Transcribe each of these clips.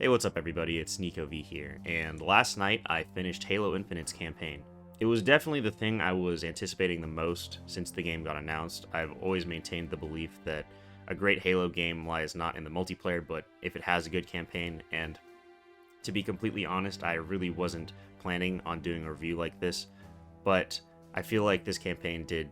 Hey, what's up everybody, it's Nico V here, and last night I finished Halo Infinite's campaign. It was definitely the thing I was anticipating the most since the game got announced. I've always maintained the belief that a great Halo game lies not in the multiplayer, but if it has a good campaign, and to be completely honest, I really wasn't planning on doing a review like this, but I feel like this campaign did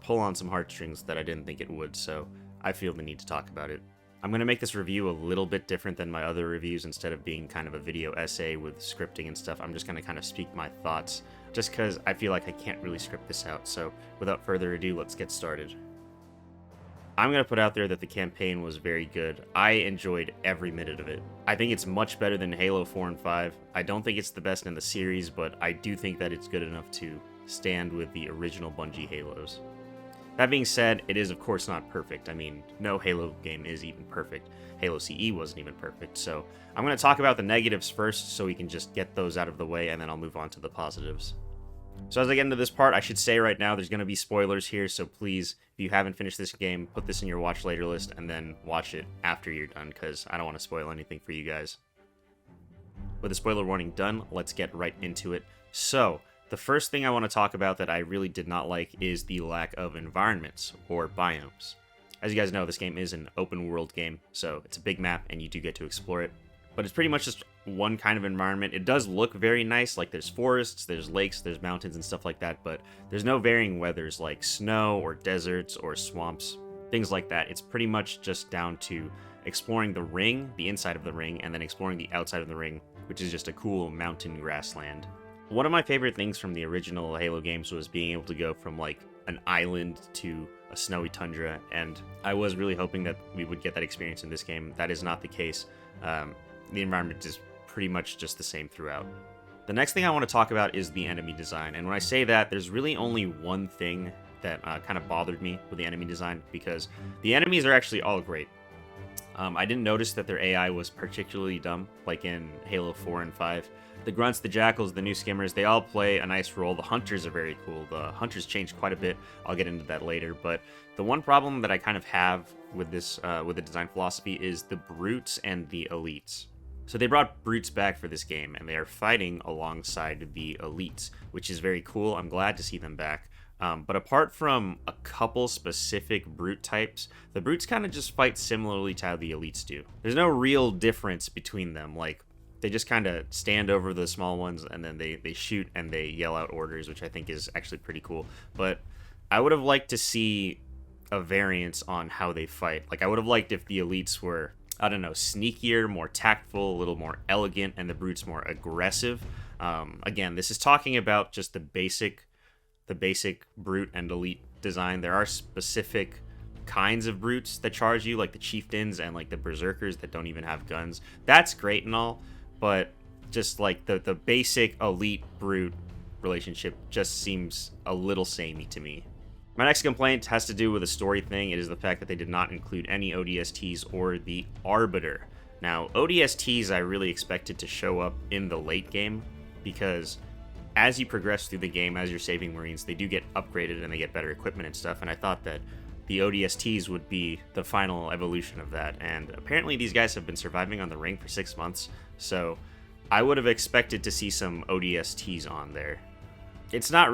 pull on some heartstrings that I didn't think it would, so I feel the need to talk about it. I'm going to make this review a little bit different than my other reviews. Instead of being kind of a video essay with scripting and stuff, I'm just going to kind of speak my thoughts, just because I feel like I can't really script this out. So without further ado, let's get started. I'm going to put out there that the campaign was very good. I enjoyed every minute of it. I think it's much better than Halo 4 and 5. I don't think it's the best in the series, but I do think that it's good enough to stand with the original Bungie Halos. That being said, it is of course not perfect. I mean, no Halo game is even perfect. Halo CE wasn't even perfect. So I'm going to talk about the negatives first so we can just get those out of the way, and then I'll move on to the positives. So as I get into this part, I should say right now there's going to be spoilers here, so please, if you haven't finished this game, put this in your watch later list and then watch it after you're done, because I don't want to spoil anything for you guys. With the spoiler warning done, let's get right into it. So, the first thing I want to talk about that I really did not like is the lack of environments, or biomes. As you guys know, this game is an open world game, so it's a big map and you do get to explore it. But it's pretty much just one kind of environment. It does look very nice, like there's forests, there's lakes, there's mountains and stuff like that, but there's no varying weathers like snow or deserts or swamps, things like that. It's pretty much just down to exploring the ring, the inside of the ring, and then exploring the outside of the ring, which is just a cool mountain grassland. One of my favorite things from the original Halo games was being able to go from like an island to a snowy tundra, and I was really hoping that we would get that experience in this game. That is not the case. The environment is pretty much just the same throughout. The next thing I want to talk about is the enemy design, and when I say that, there's really only one thing that kind of bothered me with the enemy design, because the enemies are actually all great. I didn't notice that their AI was particularly dumb, like in Halo 4 and 5. The grunts, the jackals, the new skimmers, they all play a nice role. The hunters are very cool. The hunters changed quite a bit. I'll get into that later. But the one problem that I kind of have with this, with the design philosophy, is the brutes and the elites. So they brought brutes back for this game, and they are fighting alongside the elites, which is very cool. I'm glad to see them back. But apart from a couple specific brute types, the brutes kind of just fight similarly to how the elites do. There's no real difference between them. Like, they just kind of stand over the small ones, and then they shoot and they yell out orders, which I think is actually pretty cool. But I would have liked to see a variance on how they fight. Like, I would have liked if the elites were, I don't know, sneakier, more tactful, a little more elegant, and the brutes more aggressive. Again, this is talking about just the basic brute and elite design. There are specific kinds of brutes that charge you, like the chieftains and like the berserkers that don't even have guns. That's great and all, but just like the basic elite brute relationship just seems a little samey to me. My next complaint has to do with a story thing. It is the fact that they did not include any ODSTs or the Arbiter. Now, ODSTs I really expected to show up in the late game, because as you progress through the game, as you're saving Marines, they do get upgraded and they get better equipment and stuff, and I thought that the ODSTs would be the final evolution of that, and apparently these guys have been surviving on the ring for 6 months, so I would have expected to see some ODSTs on there. It doesn't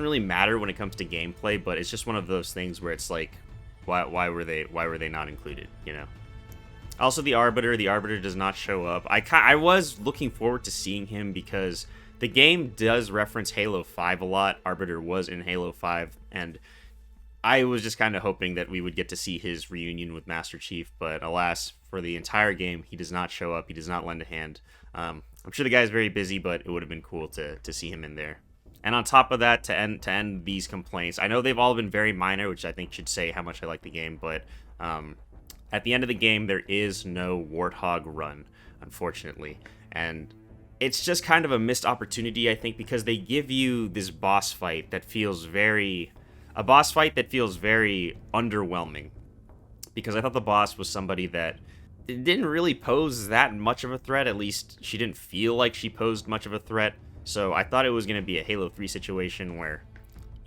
really matter when it comes to gameplay, but it's just one of those things where it's like, why were they not included, you know? Also, the Arbiter does not show up. I was looking forward to seeing him because the game does reference Halo 5 a lot. Arbiter was in Halo 5, and I was just kind of hoping that we would get to see his reunion with Master Chief, but alas, for the entire game, he does not show up. He does not lend a hand. I'm sure the guy's very busy, but it would have been cool to see him in there. And on top of that, to end these complaints, I know they've all been very minor, which I think should say how much I like the game, but at the end of the game, there is no Warthog run, unfortunately. And it's just kind of a missed opportunity, I think, because they give you this boss fight that feels very underwhelming. Because I thought the boss was somebody that didn't really pose that much of a threat. At least she didn't feel like she posed much of a threat. So I thought it was going to be a Halo 3 situation where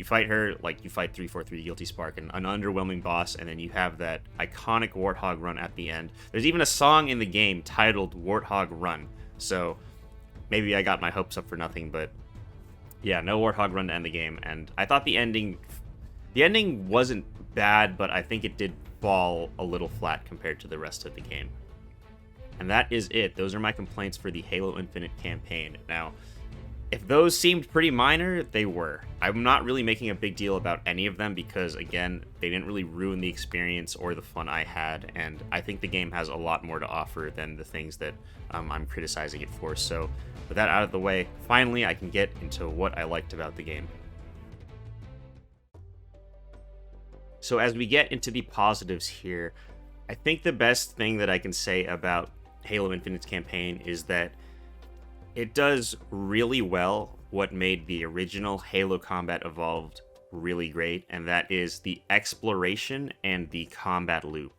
You fight her like you fight 343 Guilty Spark, an underwhelming boss, and then you have that iconic Warthog run at the end. There's even a song in the game titled Warthog Run, so maybe I got my hopes up for nothing, but yeah, no Warthog Run to end the game. And I thought the ending wasn't bad, but I think it did fall a little flat compared to the rest of the game. And that is it. Those are my complaints for the Halo Infinite campaign. Now, if those seemed pretty minor, they were. I'm not really making a big deal about any of them because, again, they didn't really ruin the experience or the fun I had, and I think the game has a lot more to offer than the things that I'm criticizing it for. So, with that out of the way, finally I can get into what I liked about the game. So as we get into the positives here, I think the best thing that I can say about Halo Infinite's campaign is that it does really well what made the original Halo Combat Evolved really great, and that is the exploration and the combat loop.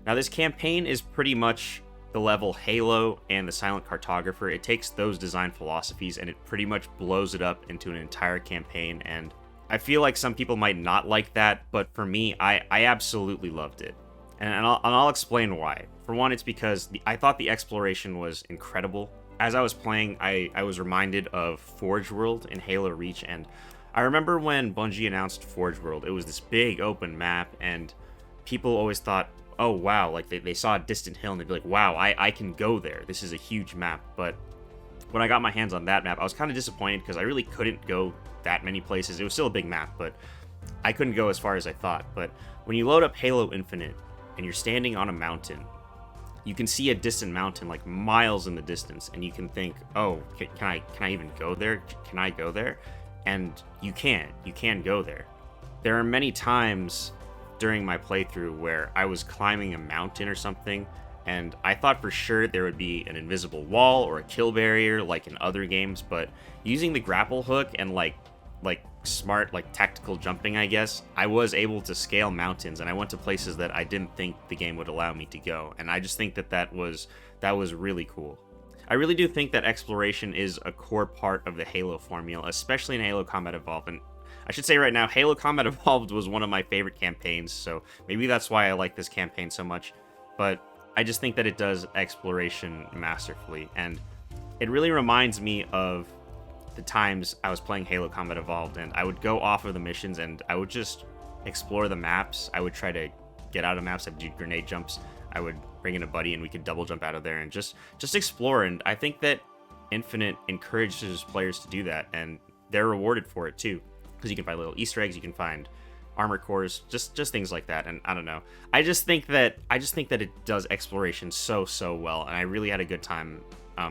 Now, this campaign is pretty much the level Halo and the Silent Cartographer. It takes those design philosophies and it pretty much blows it up into an entire campaign, and I feel like some people might not like that, but for me, I absolutely loved it. And I'll explain why. For one, it's because I thought the exploration was incredible. As I was playing, I was reminded of Forge World in Halo Reach, and I remember when Bungie announced Forge World, it was this big open map, and people always thought, oh wow, like they saw a distant hill and they'd be like, wow, I can go there. This is a huge map. But when I got my hands on that map, I was kind of disappointed because I really couldn't go that many places. It was still a big map, but I couldn't go as far as I thought. But when you load up Halo Infinite and you're standing on a mountain, you can see a distant mountain like miles in the distance, and you can think, oh, can I even go there? Can I go there? And you can go there. There are many times during my playthrough where I was climbing a mountain or something, and I thought for sure there would be an invisible wall or a kill barrier like in other games, but using the grapple hook and like smart tactical jumping, I guess, I was able to scale mountains, and I went to places that I didn't think the game would allow me to go, and I just think that was really cool. I really do think that exploration is a core part of the Halo formula, especially in Halo Combat Evolved. And I should say right now, Halo Combat Evolved was one of my favorite campaigns, so maybe that's why I like this campaign so much. But I just think that it does exploration masterfully, and it really reminds me of the times I was playing Halo Combat Evolved, and I would go off of the missions, and I would just explore the maps. I would try to get out of maps. I'd do grenade jumps. I would bring in a buddy, and we could double jump out of there and just explore. And I think that Infinite encourages players to do that, and they're rewarded for it too, because you can find little Easter eggs, you can find armor cores, just things like that. And I don't know, I just think that it does exploration so well, and I really had a good time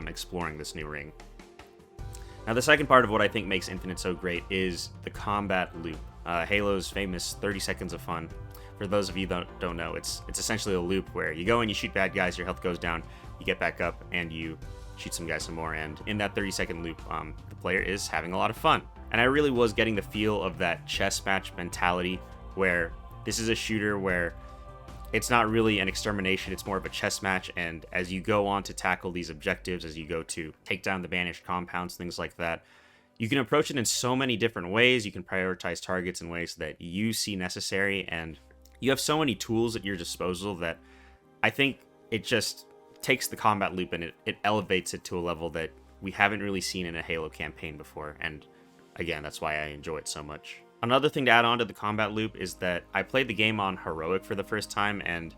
exploring this new ring. Now, the second part of what I think makes Infinite so great is the combat loop. Halo's famous 30 seconds of fun. For those of you that don't know, it's essentially a loop where you go and you shoot bad guys, your health goes down, you get back up, and you shoot some guys some more. And in that 30-second loop, the player is having a lot of fun. And I really was getting the feel of that chess match mentality, where this is a shooter where it's not really an extermination, it's more of a chess match, and as you go on to tackle these objectives, as you go to take down the banished compounds, things like that, you can approach it in so many different ways. You can prioritize targets in ways that you see necessary, and you have so many tools at your disposal that I think it just takes the combat loop and it elevates it to a level that we haven't really seen in a Halo campaign before, and again, that's why I enjoy it so much. Another thing to add on to the combat loop is that I played the game on Heroic for the first time, and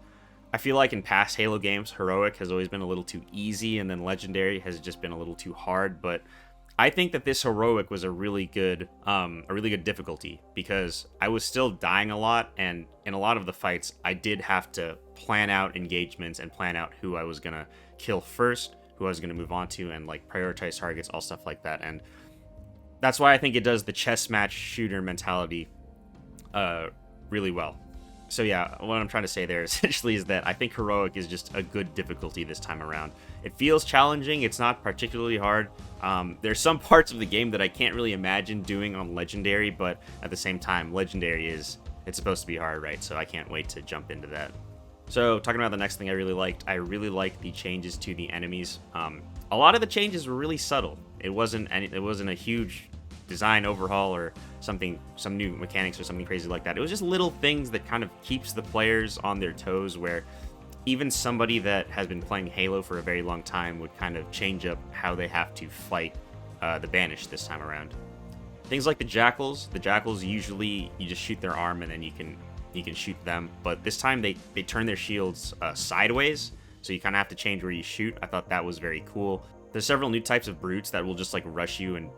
I feel like in past Halo games, Heroic has always been a little too easy, and then Legendary has just been a little too hard, but I think that this Heroic was a really good difficulty, because I was still dying a lot, and in a lot of the fights, I did have to plan out engagements and plan out who I was gonna kill first, who I was gonna move on to, and prioritize targets, all stuff like that, and that's why I think it does the chess match shooter mentality really well. So yeah, what I'm trying to say there essentially is that I think Heroic is just a good difficulty this time around. It feels challenging, it's not particularly hard. There's some parts of the game that I can't really imagine doing on Legendary, but at the same time, Legendary it's supposed to be hard, right? So I can't wait to jump into that. So talking about the next thing I really liked the changes to the enemies. A lot of the changes were really subtle. It wasn't a huge design overhaul or something, some new mechanics or something crazy like that. It was just little things that kind of keeps the players on their toes, where even somebody that has been playing Halo for a very long time would kind of change up how they have to fight the Banished this time around. Things like the Jackals. The Jackals, usually you just shoot their arm and then you can shoot them. But this time they turn their shields sideways, so you kind of have to change where you shoot. I thought that was very cool. There's several new types of brutes that will just like rush you and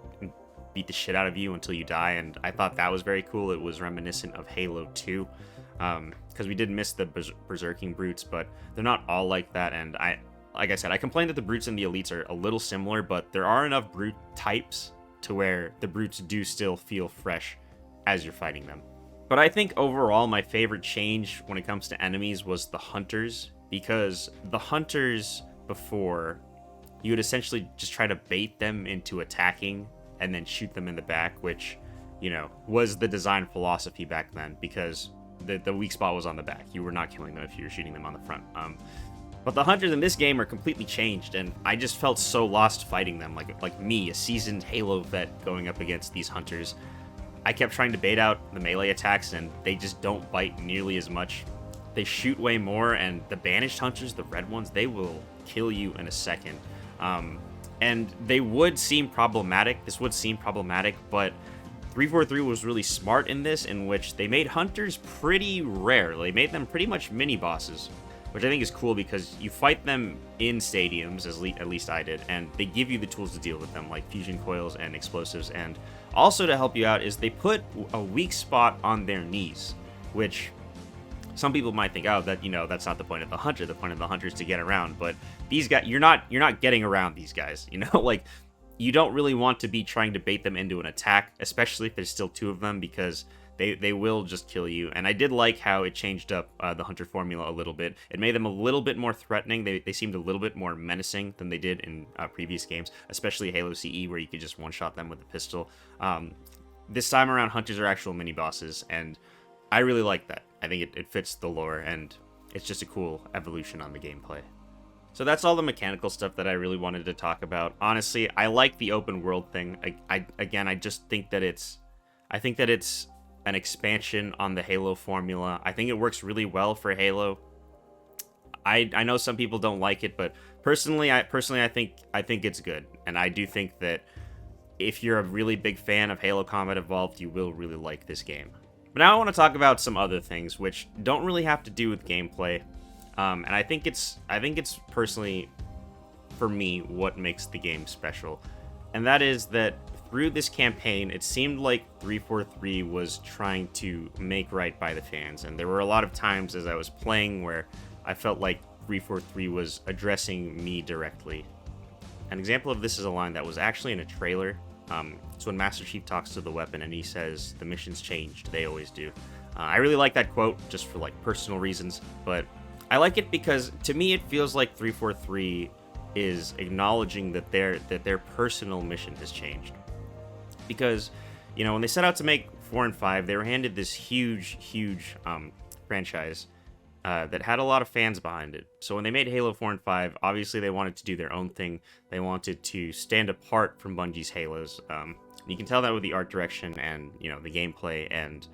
beat the shit out of you until you die, and I thought that was very cool. It was reminiscent of Halo 2, because we did miss the berserking brutes, but they're not all like that. And like I said, I complained that the brutes and the elites are a little similar, but there are enough brute types to where the brutes do still feel fresh as you're fighting them. But I think overall my favorite change when it comes to enemies was the hunters, because the hunters before, you would essentially just try to bait them into attacking and then shoot them in the back, which, you know, was the design philosophy back then, because the weak spot was on the back. You were not killing them if you were shooting them on the front. But the hunters in this game are completely changed, and I just felt so lost fighting them. Like me, a seasoned Halo vet going up against these hunters. I kept trying to bait out the melee attacks, and they just don't bite nearly as much. They shoot way more, and the Banished hunters, the red ones, they will kill you in a second. And they would seem problematic. This would seem problematic, but 343 was really smart in this, in which they made hunters pretty rare. They made them pretty much mini bosses, which I think is cool because you fight them in stadiums, at least I did, and they give you the tools to deal with them, like fusion coils and explosives. And also to help you out is they put a weak spot on their knees, which some people might think, oh, that, you know, that's not the point of the hunter. The point of the hunter is to get around. But these guys, you're not getting around these guys. You know, like, you don't really want to be trying to bait them into an attack, especially if there's still two of them, because they will just kill you. And I did like how it changed up the hunter formula a little bit. It made them a little bit more threatening. They seemed a little bit more menacing than they did in previous games, especially Halo CE, where you could just one-shot them with a pistol. This time around, hunters are actual mini bosses, and I really like that. I think it fits the lore, and it's just a cool evolution on the gameplay. So that's all the mechanical stuff that I really wanted to talk about. Honestly, I like the open world thing. I just think that it's an expansion on the Halo formula. I think it works really well for Halo. I know some people don't like it, but personally I think it's good, and I do think that if you're a really big fan of Halo Combat Evolved, you will really like this game. But now I want to talk about some other things which don't really have to do with gameplay, and I think it's personally, for me, what makes the game special, and that is that through this campaign, it seemed like 343 was trying to make right by the fans, and there were a lot of times as I was playing where I felt like 343 was addressing me directly. An example of this is a line that was actually in a trailer. It's when Master Chief talks to the weapon and he says, "The mission's changed, they always do." I really like that quote just for like personal reasons, but I like it because to me it feels like 343 is acknowledging that their personal mission has changed. Because, you know, when they set out to make 4 and 5, they were handed this huge franchise that had a lot of fans behind it. So when they made Halo 4 and 5, obviously they wanted to do their own thing. They wanted to stand apart from Bungie's Halos. You can tell that with the art direction and, you know, the gameplay and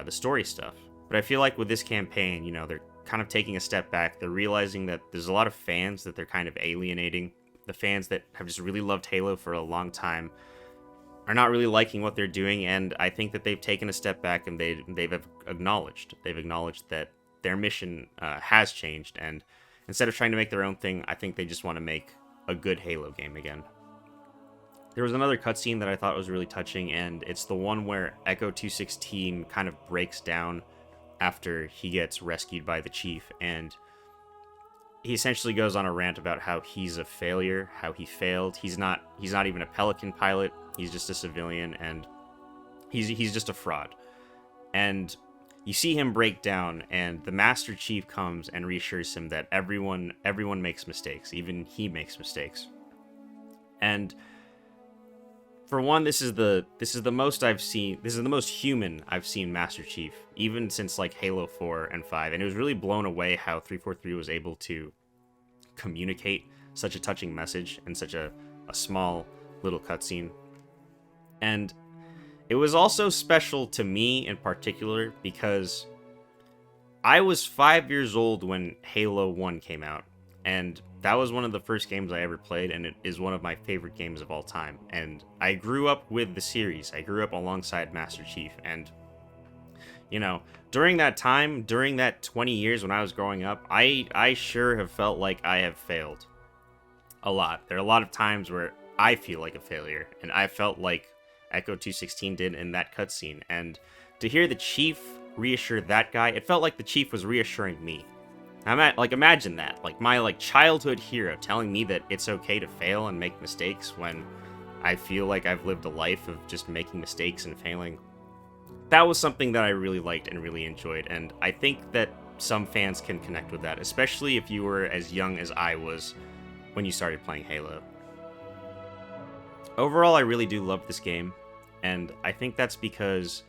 the story stuff. But I feel like with this campaign, you know, they're kind of taking a step back. They're realizing that there's a lot of fans that they're kind of alienating. The fans that have just really loved Halo for a long time are not really liking what they're doing, and I think that they've taken a step back and they've acknowledged that their mission has changed, and instead of trying to make their own thing, I think they just want to make a good Halo game again. There was another cutscene that I thought was really touching, and it's the one where Echo 216 kind of breaks down after he gets rescued by the Chief, and he essentially goes on a rant about how he's a failure, how he failed. He's not even a Pelican pilot. He's just a civilian, and he's just a fraud. And you see him break down, and the Master Chief comes and reassures him that everyone makes mistakes, even he makes mistakes. And for one, this is the most I've seen. This is the most human I've seen Master Chief, even since like Halo 4 and 5. And it was really blown away how 343 was able to communicate such a touching message in such a small little cutscene. And It was also special to me in particular because I was 5 years old when Halo 1 came out, and that was one of the first games I ever played, and it is one of my favorite games of all time. And I grew up with the series. I grew up alongside Master Chief, and during that time, during that 20 years when I was growing up, I sure have felt like I have failed a lot. There are a lot of times where I feel like a failure, and I felt like Echo 216 did in that cutscene. And to hear the Chief reassure that guy, it felt like the Chief was reassuring me. Imagine that, like my childhood hero telling me that it's okay to fail and make mistakes when I feel like I've lived a life of just making mistakes and failing. That was something that I really liked and really enjoyed, and I think that some fans can connect with that, especially if you were as young as I was when you started playing Halo. Overall, I really do love this game, and I think that's because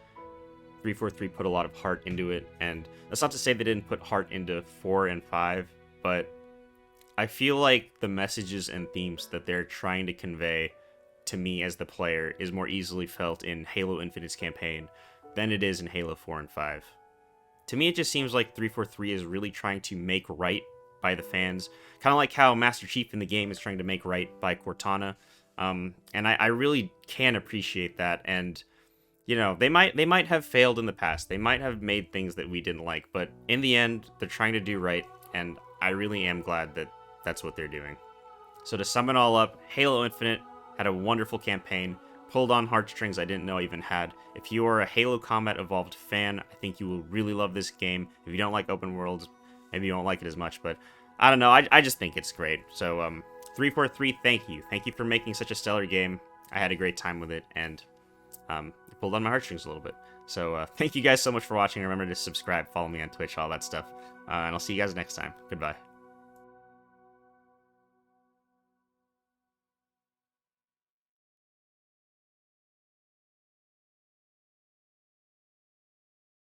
343 put a lot of heart into it, and that's not to say they didn't put heart into 4 and 5, but I feel like the messages and themes that they're trying to convey to me as the player is more easily felt in Halo Infinite's campaign than it is in Halo 4 and 5. To me, it just seems like 343 is really trying to make right by the fans, kind of like how Master Chief in the game is trying to make right by Cortana, and I really can appreciate that. And they might have failed in the past, they might have made things that we didn't like, but in the end, they're trying to do right, and I really am glad that that's what they're doing. So to sum it all up, Halo Infinite had a wonderful campaign, pulled on heartstrings I didn't know I even had. If you are a Halo Combat Evolved fan, I think you will really love this game. If you don't like open worlds, maybe you won't like it as much, but I don't know, I just think it's great. So 343, thank you. Thank you for making such a stellar game. I had a great time with it, and it pulled on my heartstrings a little bit. So thank you guys so much for watching. Remember to subscribe, follow me on Twitch, all that stuff. And I'll see you guys next time. Goodbye.